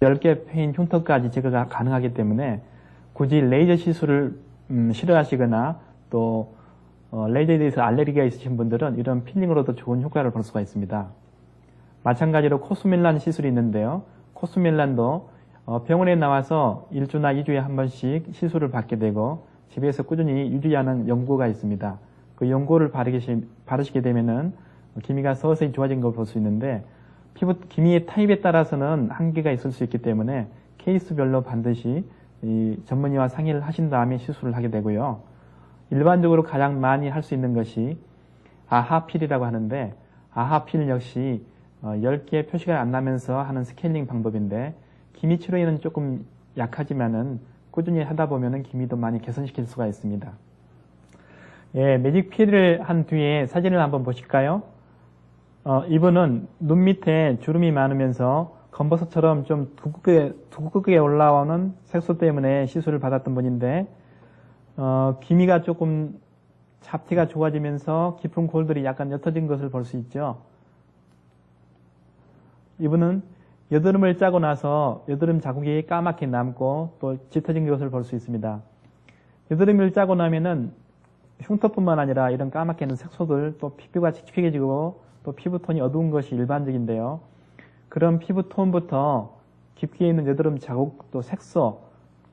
10개 페인 흉터까지 제거가 가능하기 때문에 굳이 레이저 시술을 싫어하시거나 또 레이저에 대해서 알레르기가 있으신 분들은 이런 필링으로도 좋은 효과를 볼 수가 있습니다. 마찬가지로 코스멜란 시술이 있는데요. 코스멜란도 병원에 나와서 1주나 2주에 한 번씩 시술을 받게 되고 집에서 꾸준히 유지하는 연고가 있습니다. 그 연고를 바르시게 되면은 기미가 서서히 좋아진 걸 볼 수 있는데 피부 기미의 타입에 따라서는 한계가 있을 수 있기 때문에 케이스별로 반드시 이 전문의와 상의를 하신 다음에 시술을 하게 되고요. 일반적으로 가장 많이 할 수 있는 것이 아하필이라고 하는데 아하필 역시 10개 표시가 안 나면서 하는 스케일링 방법인데 기미 치료에는 조금 약하지만은 꾸준히 하다 보면은 기미도 많이 개선시킬 수가 있습니다. 예, 매직필을 한 뒤에 사진을 한번 보실까요? 이분은 눈 밑에 주름이 많으면서 검버섯처럼 좀 두껍게 올라오는 색소 때문에 시술을 받았던 분인데 기미가 조금 잡티가 좋아지면서 깊은 골들이 약간 옅어진 것을 볼 수 있죠. 이분은 여드름을 짜고 나서 여드름 자국이 까맣게 남고 또 짙어진 것을 볼 수 있습니다. 여드름을 짜고 나면은 흉터뿐만 아니라 이런 까맣게 있는 색소들 또 피부가 칙칙해지고 또 피부톤이 어두운 것이 일반적인데요. 그런 피부톤부터 깊게 있는 여드름 자국 또 색소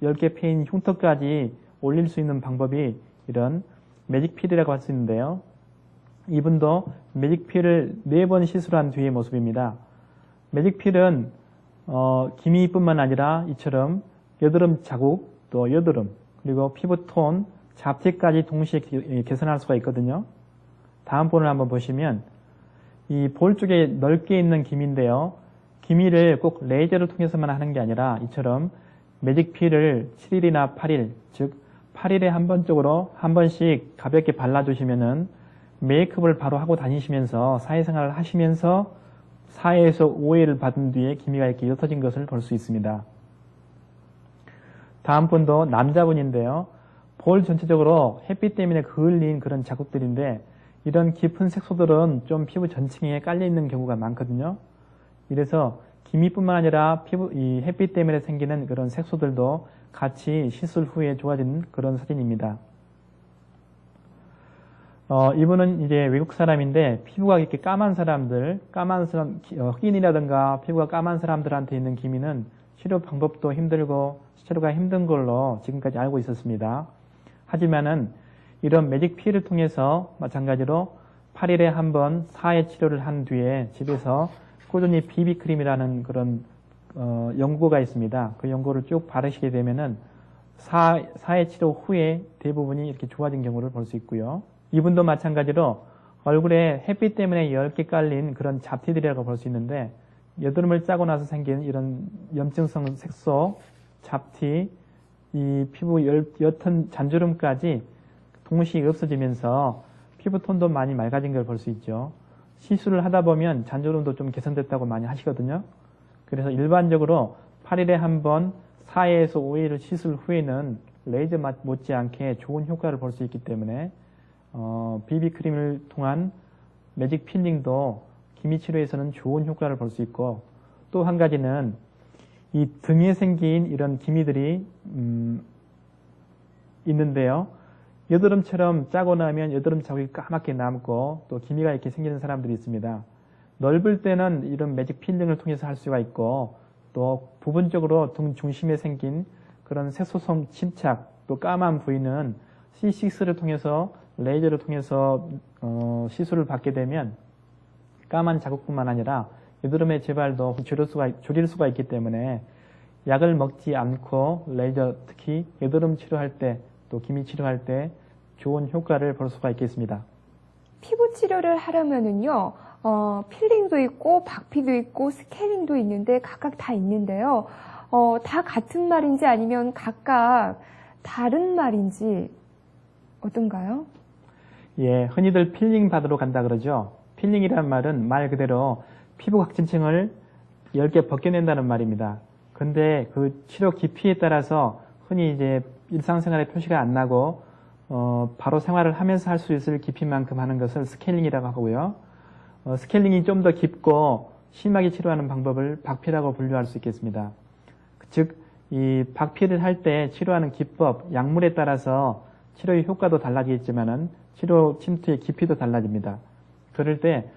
10개 페인 흉터까지 올릴 수 있는 방법이 이런 매직필이라고 할 수 있는데요. 이분도 매직필을 4번 시술한 뒤의 모습입니다. 매직필은 기미뿐만 아니라 이처럼 여드름 자국 또 여드름 그리고 피부톤 잡티까지 동시에 개선할 수가 있거든요. 다음 본을 한번 보시면 이 볼 쪽에 넓게 있는 기미인데요. 기미를 꼭 레이저를 통해서만 하는 게 아니라 이처럼 매직필을 7일이나 8일, 즉 8일에 한 번 쪽으로 한 번씩 가볍게 발라주시면은 메이크업을 바로 하고 다니시면서 사회생활을 하시면서 4회에서 5회를 받은 뒤에 기미가 이렇게 옅어진 것을 볼 수 있습니다. 다음 분도 남자분인데요. 볼 전체적으로 햇빛 때문에 그을린 그런 자국들인데 이런 깊은 색소들은 좀 피부 전층에 깔려 있는 경우가 많거든요. 이래서 기미뿐만 아니라 이 햇빛 때문에 생기는 그런 색소들도 같이 시술 후에 좋아진 그런 사진입니다. 이분은 이제 외국 사람인데 피부가 이렇게 까만 사람들, 흑인이라든가 피부가 까만 사람들한테 있는 기미는 치료 방법도 힘들고 치료가 힘든 걸로 지금까지 알고 있었습니다. 하지만은 이런 매직필을 통해서 마찬가지로 8일에 한 번 4회 치료를 한 뒤에 집에서 꾸준히 비비크림이라는 그런 연고가 있습니다. 그 연고를 쭉 바르시게 되면은 4회 치료 후에 대부분이 이렇게 좋아진 경우를 볼 수 있고요. 이분도 마찬가지로 얼굴에 햇빛 때문에 10개 깔린 그런 잡티들이라고 볼 수 있는데 여드름을 짜고 나서 생긴 이런 염증성 색소, 잡티, 이 피부 옅은 잔주름까지 동시에 없어지면서 피부톤도 많이 맑아진 걸 볼 수 있죠. 시술을 하다 보면 잔주름도 좀 개선됐다고 많이 하시거든요. 그래서 일반적으로 8일에 한 번 4회에서 5회를 시술 후에는 레이저 못지않게 좋은 효과를 볼 수 있기 때문에 비비크림을 통한 매직 필링도 기미 치료에서는 좋은 효과를 볼 수 있고 또 한 가지는 이 등에 생긴 이런 기미들이 있는데요. 여드름처럼 짜고 나면 여드름 자국이 까맣게 남고 또 기미가 이렇게 생기는 사람들이 있습니다. 넓을 때는 이런 매직 필링을 통해서 할 수가 있고 또 부분적으로 등 중심에 생긴 그런 색소성 침착 또 까만 부위는 C6를 통해서 레이저를 통해서 시술을 받게 되면 까만 자국뿐만 아니라 여드름의 재발도 줄일 수가 있기 때문에 약을 먹지 않고 레이저 특히 여드름 치료할 때 또 기미 치료할 때 좋은 효과를 볼 수가 있겠습니다. 피부 치료를 하려면은요, 필링도 있고 박피도 있고 스케일링도 있는데 각각 다 있는데요. 다 같은 말인지 아니면 각각 다른 말인지 어떤가요? 예, 흔히들 필링 받으러 간다 그러죠. 필링이란 말은 말 그대로 피부 각진층을 10개 벗겨낸다는 말입니다. 근데 그 치료 깊이에 따라서 흔히 이제 일상생활에 표시가 안 나고 바로 생활을 하면서 할 수 있을 깊이만큼 하는 것을 스케일링이라고 하고요. 스케일링이 좀 더 깊고 심하게 치료하는 방법을 박피라고 분류할 수 있겠습니다. 즉, 이 박피를 할 때 치료하는 기법, 약물에 따라서 치료의 효과도 달라지겠지만은 치료 침투의 깊이도 달라집니다. 그럴 때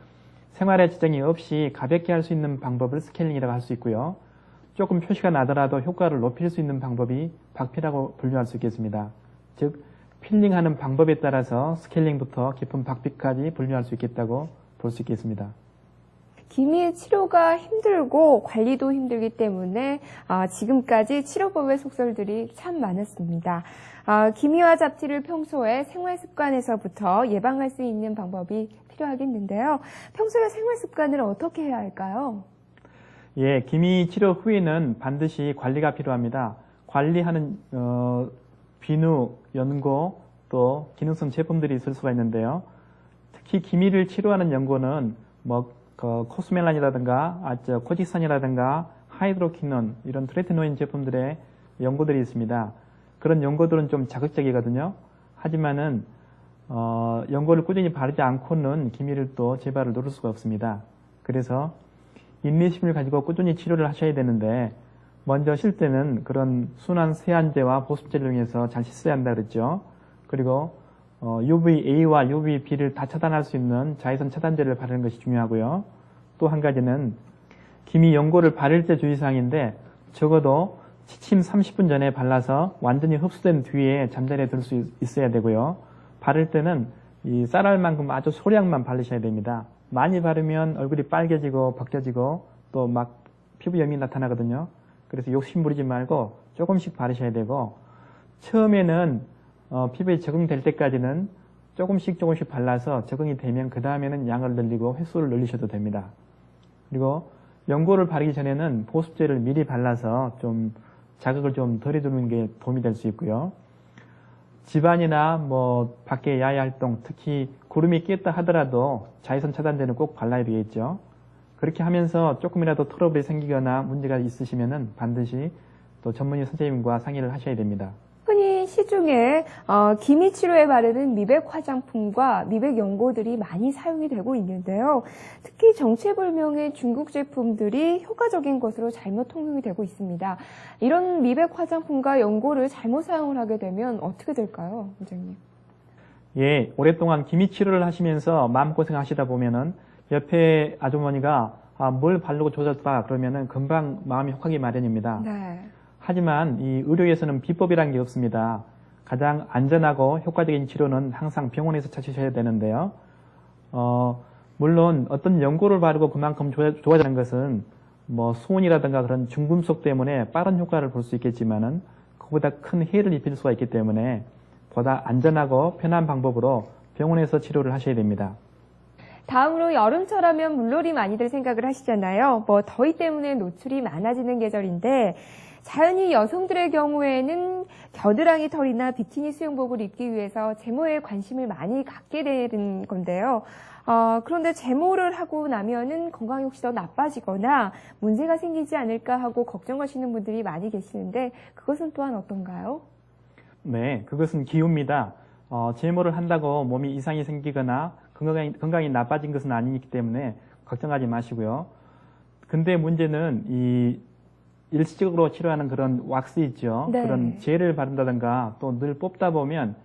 생활에 지장이 없이 가볍게 할 수 있는 방법을 스케일링이라고 할 수 있고요. 조금 표시가 나더라도 효과를 높일 수 있는 방법이 박피라고 분류할 수 있겠습니다. 즉, 필링하는 방법에 따라서 스케일링부터 깊은 박피까지 분류할 수 있겠다고 볼 수 있겠습니다. 기미의 치료가 힘들고 관리도 힘들기 때문에 지금까지 치료법의 속설들이 참 많았습니다. 기미와 잡티를 평소에 생활 습관에서부터 예방할 수 있는 방법이 필요하겠는데요. 평소에 생활 습관을 어떻게 해야 할까요? 예, 기미 치료 후에는 반드시 관리가 필요합니다. 관리하는 비누, 연고, 또 기능성 제품들이 있을 수가 있는데요. 특히 기미를 치료하는 연고는 코스멜란이라든가 코지산이라든가 하이드로퀴논 이런 트레티노인 제품들의 연고들이 있습니다. 그런 연고들은 좀 자극적이거든요. 하지만은 연고를 꾸준히 바르지 않고는 기미를 또 재발을 누를 수가 없습니다. 그래서 인내심을 가지고 꾸준히 치료를 하셔야 되는데 먼저 쉴 때는 그런 순한 세안제와 보습제를 이용해서 잘 씻어야 한다 그랬죠. 그리고 UVA와 UVB를 다 차단할 수 있는 자외선 차단제를 바르는 것이 중요하고요. 또 한 가지는 기미 연고를 바를 때 주의사항인데 적어도 취침 30분 전에 발라서 완전히 흡수된 뒤에 잠자리에 들 수 있어야 되고요. 바를 때는 이 쌀알만큼 아주 소량만 바르셔야 됩니다. 많이 바르면 얼굴이 빨개지고 벗겨지고 또 막 피부염이 나타나거든요. 그래서 욕심 부리지 말고 조금씩 바르셔야 되고 처음에는 피부에 적응될 때까지는 조금씩 발라서 적응이 되면 그 다음에는 양을 늘리고 횟수를 늘리셔도 됩니다. 그리고 연고를 바르기 전에는 보습제를 미리 발라서 좀 자극을 좀 덜 해주는 게 도움이 될 수 있고요. 집안이나 밖에 야외 활동, 특히 구름이 깼다 하더라도 자외선 차단제는 꼭 발라야 되겠죠. 그렇게 하면서 조금이라도 트러블이 생기거나 문제가 있으시면은 반드시 또 전문의 선생님과 상의를 하셔야 됩니다. 흔히 시중에 기미 치료에 바르는 미백 화장품과 미백 연고들이 많이 사용이 되고 있는데요. 특히 정체불명의 중국 제품들이 효과적인 것으로 잘못 통용이 되고 있습니다. 이런 미백 화장품과 연고를 잘못 사용을 하게 되면 어떻게 될까요, 원장님? 예, 오랫동안 기미 치료를 하시면서 마음고생 하시다 보면은 옆에 아주머니가 뭘 바르고 조졌다 그러면은 금방 마음이 혹하기 마련입니다. 네. 하지만 이 의료에서는 비법이라는 게 없습니다. 가장 안전하고 효과적인 치료는 항상 병원에서 찾으셔야 되는데요. 물론 어떤 연고를 바르고 그만큼 좋아지는 것은 수은이라든가 그런 중금속 때문에 빠른 효과를 볼 수 있겠지만은 그보다 큰 해를 입힐 수가 있기 때문에 보다 안전하고 편한 방법으로 병원에서 치료를 하셔야 됩니다. 다음으로 여름철하면 물놀이 많이들 생각을 하시잖아요. 더위 때문에 노출이 많아지는 계절인데 자연히 여성들의 경우에는 겨드랑이 털이나 비키니 수영복을 입기 위해서 제모에 관심을 많이 갖게 되는 건데요. 그런데 제모를 하고 나면은 건강이 혹시 더 나빠지거나 문제가 생기지 않을까 하고 걱정하시는 분들이 많이 계시는데 그것은 또한 어떤가요? 네, 그것은 기우입니다. 제모를 한다고 몸이 이상이 생기거나 건강이 나빠진 것은 아니기 때문에 걱정하지 마시고요. 근데 문제는 이 일시적으로 치료하는 그런 왁스 있죠. 네. 그런 젤을 바른다든가 또 늘 뽑다 보면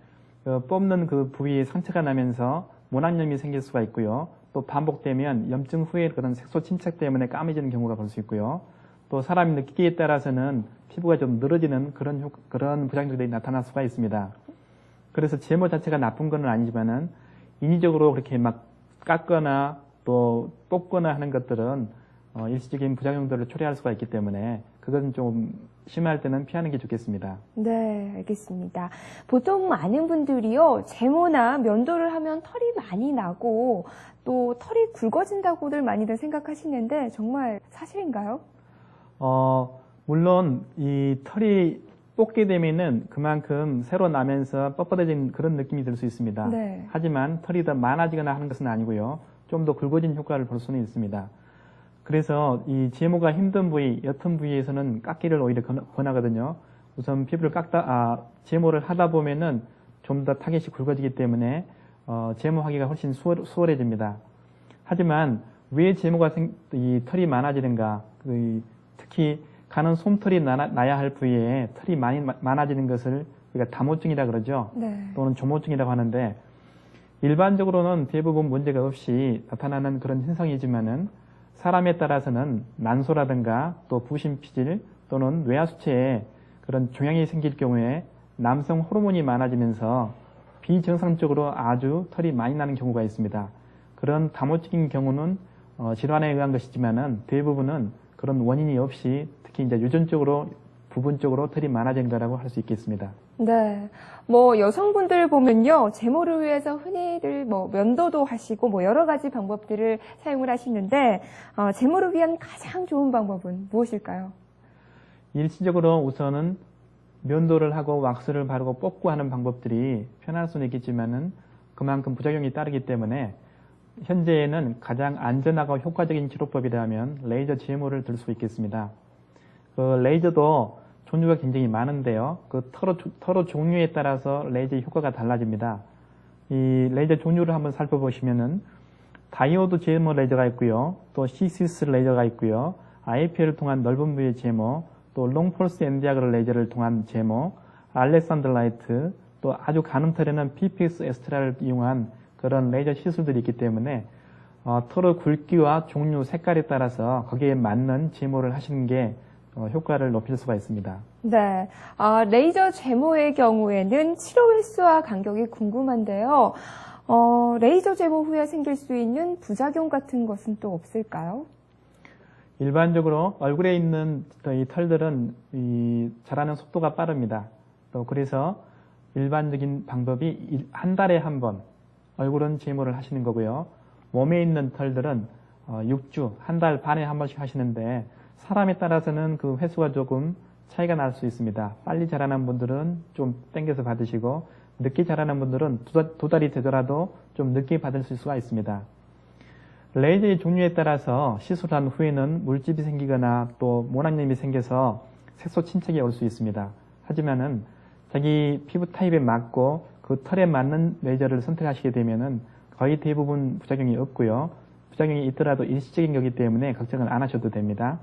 뽑는 그 부위에 상처가 나면서 모낭염이 생길 수가 있고요. 또 반복되면 염증 후에 그런 색소 침착 때문에 까매지는 경우가 볼 수 있고요. 또 사람이 느끼기에 따라서는 피부가 좀 늘어지는 그런 부작용들이 나타날 수가 있습니다. 그래서 제모 자체가 나쁜 건 아니지만은 인위적으로 그렇게 막 깎거나 또 뽑거나 하는 것들은 일시적인 부작용들을 초래할 수가 있기 때문에 그건 좀 심할 때는 피하는 게 좋겠습니다. 네, 알겠습니다. 보통 많은 분들이요, 제모나 면도를 하면 털이 많이 나고 또 털이 굵어진다고들 많이들 생각하시는데 정말 사실인가요? 물론 이 털이 뽑게 되면은 그만큼 새로 나면서 뻣뻣해진 그런 느낌이 들 수 있습니다. 네. 하지만 털이 더 많아지거나 하는 것은 아니고요. 좀 더 굵어진 효과를 볼 수는 있습니다. 그래서 이 제모가 힘든 부위, 옅은 부위에서는 깎기를 오히려 권하거든요. 우선 피부를 제모를 하다 보면은 좀 더 타겟이 굵어지기 때문에 제모하기가 훨씬 수월해집니다. 하지만 왜 제모가 이 털이 많아지는가? 특히 가는 솜털이 나야 할 부위에 털이 많아지는 것을 우리가 다모증이라 그러죠. 네. 또는 조모증이라고 하는데 일반적으로는 대부분 문제가 없이 나타나는 그런 현상이지만은 사람에 따라서는 난소라든가 또 부신피질 또는 뇌하수체에 그런 종양이 생길 경우에 남성 호르몬이 많아지면서 비정상적으로 아주 털이 많이 나는 경우가 있습니다. 그런 다모증인 경우는 질환에 의한 것이지만은 대부분은 그런 원인이 없이 특히 이제 유전적으로 부분적으로 털이 많아진 거라고 할 수 있겠습니다. 네. 여성분들 보면요. 제모를 위해서 흔히들 면도도 하시고 여러 가지 방법들을 사용을 하시는데, 제모를 위한 가장 좋은 방법은 무엇일까요? 일시적으로 우선은 면도를 하고 왁스를 바르고 뽑고 하는 방법들이 편할 수는 있겠지만은 그만큼 부작용이 따르기 때문에 현재에는 가장 안전하고 효과적인 치료법이라면 레이저 제모를 들 수 있겠습니다. 그 레이저도 종류가 굉장히 많은데요. 그 터로 종류에 따라서 레이저 효과가 달라집니다. 이 레이저 종류를 한번 살펴보시면은 다이오드 제모 레이저가 있고요. 또 시시스 레이저가 있고요. IPL을 통한 넓은 부위의 제모, 또 롱폴스 엔디아그로 레이저를 통한 제모, 알렉산더 라이트, 또 아주 가는 털에는 PPX 에스트라를 이용한 그런 레이저 시술들이 있기 때문에 털의 굵기와 종류, 색깔에 따라서 거기에 맞는 제모를 하시는 게 효과를 높일 수가 있습니다. 네. 레이저 제모의 경우에는 치료 횟수와 간격이 궁금한데요. 레이저 제모 후에 생길 수 있는 부작용 같은 것은 또 없을까요? 일반적으로 얼굴에 있는 이 털들은 자라는 속도가 빠릅니다. 또 그래서 일반적인 방법이 한 달에 한 번 얼굴은 제모를 하시는 거고요. 몸에 있는 털들은 6주, 한 달 반에 한 번씩 하시는데 사람에 따라서는 그 횟수가 조금 차이가 날 수 있습니다. 빨리 자라는 분들은 좀 땡겨서 받으시고 늦게 자라는 분들은 두 달이 되더라도 좀 늦게 받을 수가 있습니다. 레이저의 종류에 따라서 시술한 후에는 물집이 생기거나 또 모낭염이 생겨서 색소 침착이 올 수 있습니다. 하지만은 자기 피부 타입에 맞고 그 털에 맞는 레이저를 선택하시게 되면은 거의 대부분 부작용이 없고요. 부작용이 있더라도 일시적인 거기 때문에 걱정을 안 하셔도 됩니다.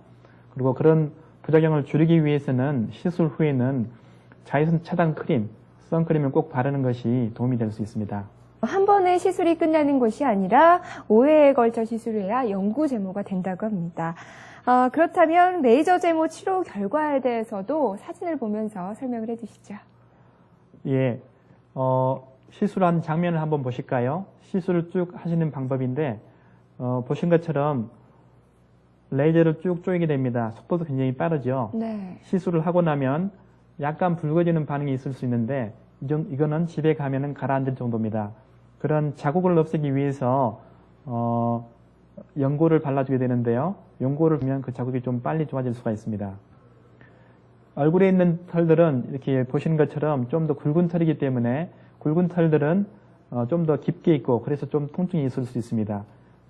그리고 그런 부작용을 줄이기 위해서는 시술 후에는 자외선 차단 크림, 선크림을 꼭 바르는 것이 도움이 될 수 있습니다. 한 번에 시술이 끝나는 것이 아니라 5회에 걸쳐 시술을 해야 영구 제모가 된다고 합니다. 그렇다면 레이저 제모 치료 결과에 대해서도 사진을 보면서 설명을 해주시죠. 예, 시술한 장면을 한번 보실까요? 시술을 쭉 하시는 방법인데 보신 것처럼 레이저를 쭉 쪼이게 됩니다. 속도도 굉장히 빠르죠. 네. 시술을 하고 나면 약간 붉어지는 반응이 있을 수 있는데 이거는 집에 가면은 가라앉을 정도입니다. 그런 자국을 없애기 위해서 연고를 발라주게 되는데요. 연고를 주면 그 자국이 좀 빨리 좋아질 수가 있습니다. 얼굴에 있는 털들은 이렇게 보시는 것처럼 좀 더 굵은 털이기 때문에 굵은 털들은 좀 더 깊게 있고 그래서 좀 통증이 있을 수 있습니다.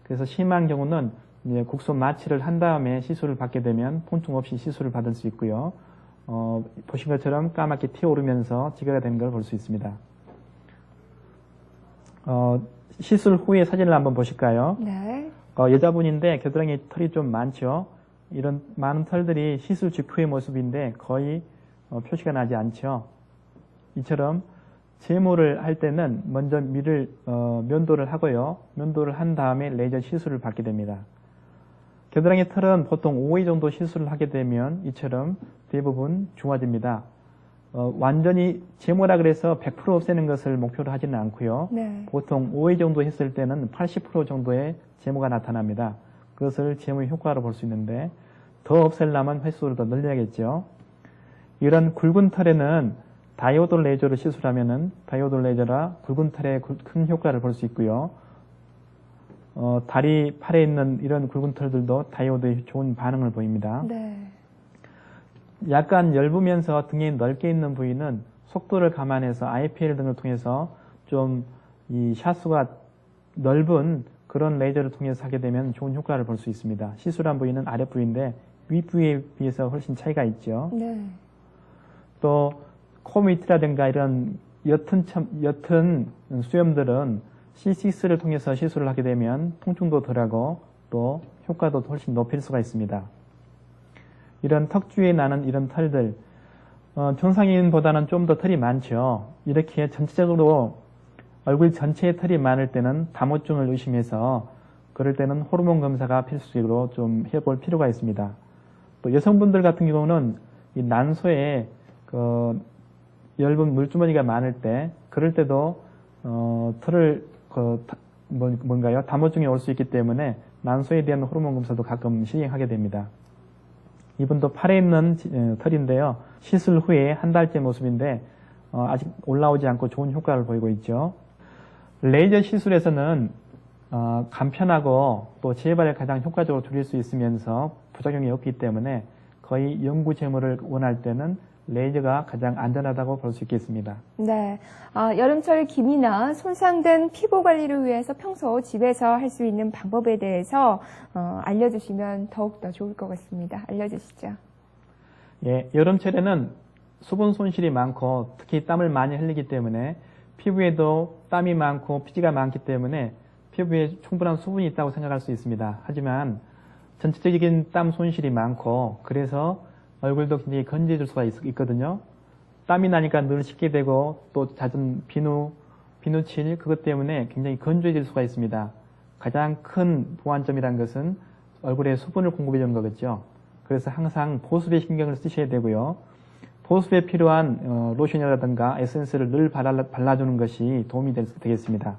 그래서 심한 경우는 이제 국소 마취를 한 다음에 시술을 받게 되면 통증 없이 시술을 받을 수 있고요. 보신 것처럼 까맣게 튀어오르면서 지가가 되는 걸 볼 수 있습니다. 시술 후의 사진을 한번 보실까요? 네. 여자분인데 겨드랑이에 털이 좀 많죠. 이런 많은 털들이 시술 직후의 모습인데 거의 표시가 나지 않죠. 이처럼 제모를 할 때는 먼저 면도를 하고요. 면도를 한 다음에 레이저 시술을 받게 됩니다. 겨드랑이 털은 보통 5회 정도 시술을 하게 되면 이처럼 대부분 좋아집니다. 완전히 제모라 그래서 100% 없애는 것을 목표로 하지는 않고요. 네. 보통 5회 정도 했을 때는 80% 정도의 제모가 나타납니다. 그것을 제모의 효과로 볼 수 있는데 더 없애려면 횟수를 더 늘려야겠죠. 이런 굵은 털에는 다이오드 레이저를 시술하면은 다이오드 레이저라 굵은 털에 큰 효과를 볼 수 있고요. 다리, 팔에 있는 이런 굵은 털들도 다이오드에 좋은 반응을 보입니다. 네. 약간 엷으면서 등에 넓게 있는 부위는 속도를 감안해서 IPL 등을 통해서 좀 이 샷수가 넓은 그런 레이저를 통해서 하게 되면 좋은 효과를 볼 수 있습니다. 시술한 부위는 아랫부위인데 윗부위에 비해서 훨씬 차이가 있죠. 네. 또 코 밑이라든가 이런 옅은 수염들은 C6를 통해서 시술을 하게 되면 통증도 덜하고 또 효과도 훨씬 높일 수가 있습니다. 이런 턱 주위에 나는 이런 털들, 정상인보다는 좀 더 털이 많죠. 이렇게 전체적으로 얼굴 전체에 털이 많을 때는 담호증을 의심해서 그럴 때는 호르몬 검사가 필수적으로 좀 해볼 필요가 있습니다. 또 여성분들 같은 경우는 이 난소에 얇은 물주머니가 많을 때 그럴 때도 털을 뭔가요? 담호증이 올 수 있기 때문에 난소에 대한 호르몬 검사도 가끔 시행하게 됩니다. 이분도 팔에 있는 털인데요. 시술 후에 한 달째 모습인데 아직 올라오지 않고 좋은 효과를 보이고 있죠. 레이저 시술에서는 간편하고 또 재발을 가장 효과적으로 줄일 수 있으면서 부작용이 없기 때문에 거의 영구 제모를 원할 때는 레이저가 가장 안전하다고 볼 수 있겠습니다. 네, 여름철 기미나 손상된 피부 관리를 위해서 평소 집에서 할 수 있는 방법에 대해서 알려주시면 더욱더 좋을 것 같습니다. 알려주시죠. 예, 여름철에는 수분 손실이 많고 특히 땀을 많이 흘리기 때문에 피부에도 땀이 많고 피지가 많기 때문에 피부에 충분한 수분이 있다고 생각할 수 있습니다. 하지만 전체적인 땀 손실이 많고 그래서 얼굴도 굉장히 건조해질 수가 있거든요. 땀이 나니까 늘 씻게 되고 또 잦은 비누칠 그것 때문에 굉장히 건조해질 수가 있습니다. 가장 큰 보완점이란 것은 얼굴에 수분을 공급해 주는 거겠죠. 그래서 항상 보습에 신경을 쓰셔야 되고요. 보습에 필요한 로션이라든가 에센스를 늘 발라주는 것이 도움이 되겠습니다.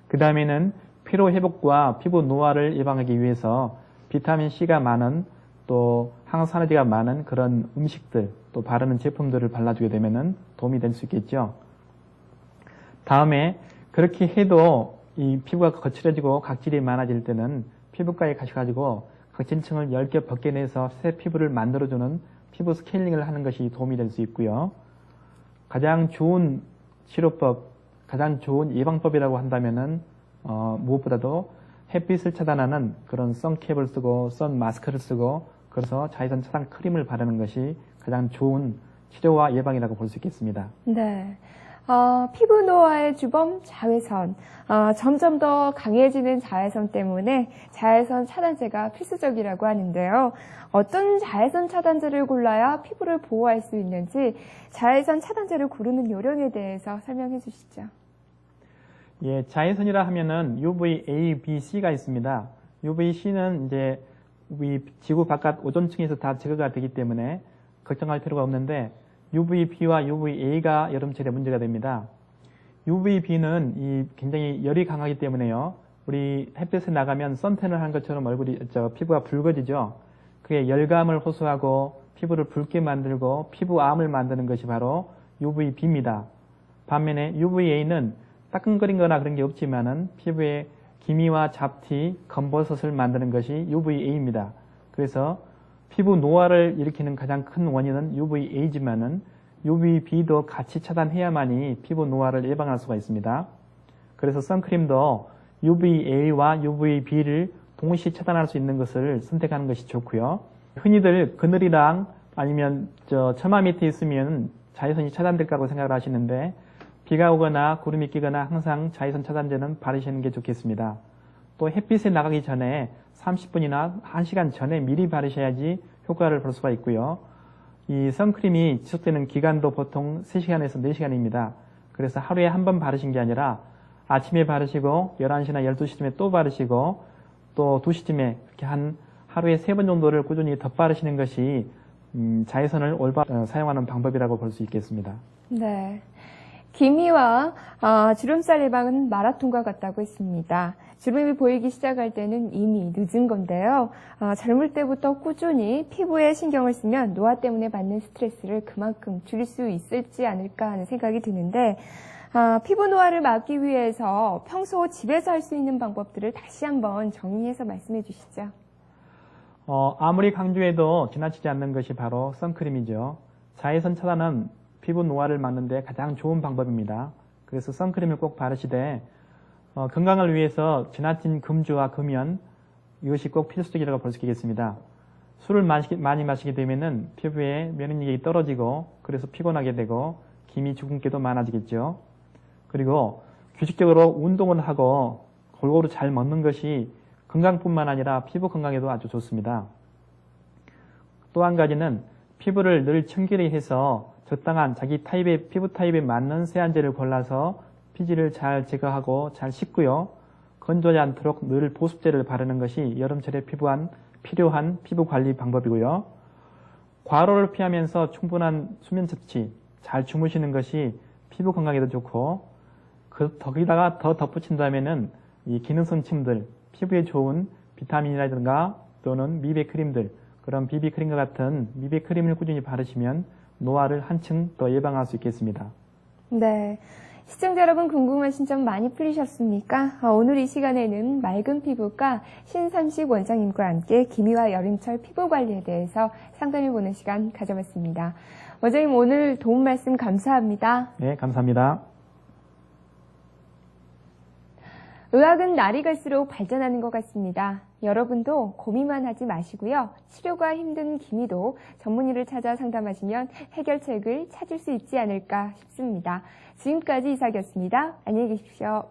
그 다음에는 피로 회복과 피부 노화를 예방하기 위해서 비타민C가 많은 또 항산화제가 많은 그런 음식들 또 바르는 제품들을 발라주게 되면 도움이 될 수 있겠죠. 다음에 그렇게 해도 이 피부가 거칠어지고 각질이 많아질 때는 피부과에 가셔가지고 각질층을 10개 벗겨내서 새 피부를 만들어주는 피부 스케일링을 하는 것이 도움이 될 수 있고요. 가장 좋은 치료법, 가장 좋은 예방법이라고 한다면은 무엇보다도 햇빛을 차단하는 그런 선캡을 쓰고 선 마스크를 쓰고 그래서 자외선 차단 크림을 바르는 것이 가장 좋은 치료와 예방이라고 볼 수 있겠습니다. 네. 피부 노화의 주범 자외선. 점점 더 강해지는 자외선 때문에 자외선 차단제가 필수적이라고 하는데요. 어떤 자외선 차단제를 골라야 피부를 보호할 수 있는지 자외선 차단제를 고르는 요령에 대해서 설명해 주시죠. 예, 자외선이라 하면은 UVA, B, C가 있습니다. UVC는 이제 우리 지구 바깥 오존층에서 다 제거가 되기 때문에 걱정할 필요가 없는데 UVB와 UVA가 여름철에 문제가 됩니다. UVB는 굉장히 열이 강하기 때문에요. 우리 햇볕에 나가면 선탠을 한 것처럼 피부가 붉어지죠. 그게 열감을 호소하고 피부를 붉게 만들고 피부암을 만드는 것이 바로 UVB입니다. 반면에 UVA는 따끔거리거나 그런 게 없지만은 피부에 기미와 잡티, 검버섯을 만드는 것이 UVA입니다. 그래서 피부 노화를 일으키는 가장 큰 원인은 UVA지만은 UVB도 같이 차단해야만이 피부 노화를 예방할 수가 있습니다. 그래서 선크림도 UVA와 UVB를 동시에 차단할 수 있는 것을 선택하는 것이 좋고요. 흔히들 그늘이랑 아니면 처마 밑에 있으면 자외선이 차단될까고 생각을 하시는데 비가 오거나 구름이 끼거나 항상 자외선 차단제는 바르시는 게 좋겠습니다. 또 햇빛에 나가기 전에 30분이나 1시간 전에 미리 바르셔야지 효과를 볼 수가 있고요. 이 선크림이 지속되는 기간도 보통 3시간에서 4시간입니다. 그래서 하루에 한 번 바르신 게 아니라 아침에 바르시고 11시나 12시쯤에 또 바르시고 또 2시쯤에 이렇게 하루에 3번 정도를 꾸준히 덧바르시는 것이 자외선을 올바로 사용하는 방법이라고 볼 수 있겠습니다. 네. 기미와 주름살 예방은 마라톤과 같다고 했습니다. 주름이 보이기 시작할 때는 이미 늦은 건데요. 젊을 때부터 꾸준히 피부에 신경을 쓰면 노화 때문에 받는 스트레스를 그만큼 줄일 수 있을지 않을까 하는 생각이 드는데 피부 노화를 막기 위해서 평소 집에서 할 수 있는 방법들을 다시 한번 정리해서 말씀해 주시죠. 아무리 강조해도 지나치지 않는 것이 바로 선크림이죠. 자외선 차단은 피부 노화를 막는 데 가장 좋은 방법입니다. 그래서 선크림을 꼭 바르시되 건강을 위해서 지나친 금주와 금연 이것이 꼭 필수적이라고 볼 수 있겠습니다. 술을 많이 마시게 되면은 피부에 면역력이 떨어지고 그래서 피곤하게 되고 기미 주근깨도 많아지겠죠. 그리고 규칙적으로 운동을 하고 골고루 잘 먹는 것이 건강뿐만 아니라 피부 건강에도 아주 좋습니다. 또 한 가지는 피부를 늘 청결히 해서 적당한 자기 타입의 피부 타입에 맞는 세안제를 골라서 피지를 잘 제거하고 잘 씻고요. 건조하지 않도록 늘 보습제를 바르는 것이 여름철에 필요한 피부 관리 방법이고요. 과로를 피하면서 충분한 수면 섭취, 잘 주무시는 것이 피부 건강에도 좋고, 거기다가 더 덧붙인다면은 이 기능성 침들, 피부에 좋은 비타민이라든가 또는 미백 크림들, 그런 비비 크림과 같은 미백 크림을 꾸준히 바르시면 노화를 한층 더 예방할 수 있겠습니다. 네. 시청자 여러분 궁금하신 점 많이 풀리셨습니까? 오늘 이 시간에는 맑은 피부과 신삼식 원장님과 함께 기미와 여름철 피부 관리에 대해서 상담해보는 시간 가져봤습니다. 원장님 오늘 도움 말씀 감사합니다. 네, 감사합니다. 의학은 날이 갈수록 발전하는 것 같습니다. 여러분도 고민만 하지 마시고요. 치료가 힘든 기미도 전문의를 찾아 상담하시면 해결책을 찾을 수 있지 않을까 싶습니다. 지금까지 이삭이었습니다. 안녕히 계십시오.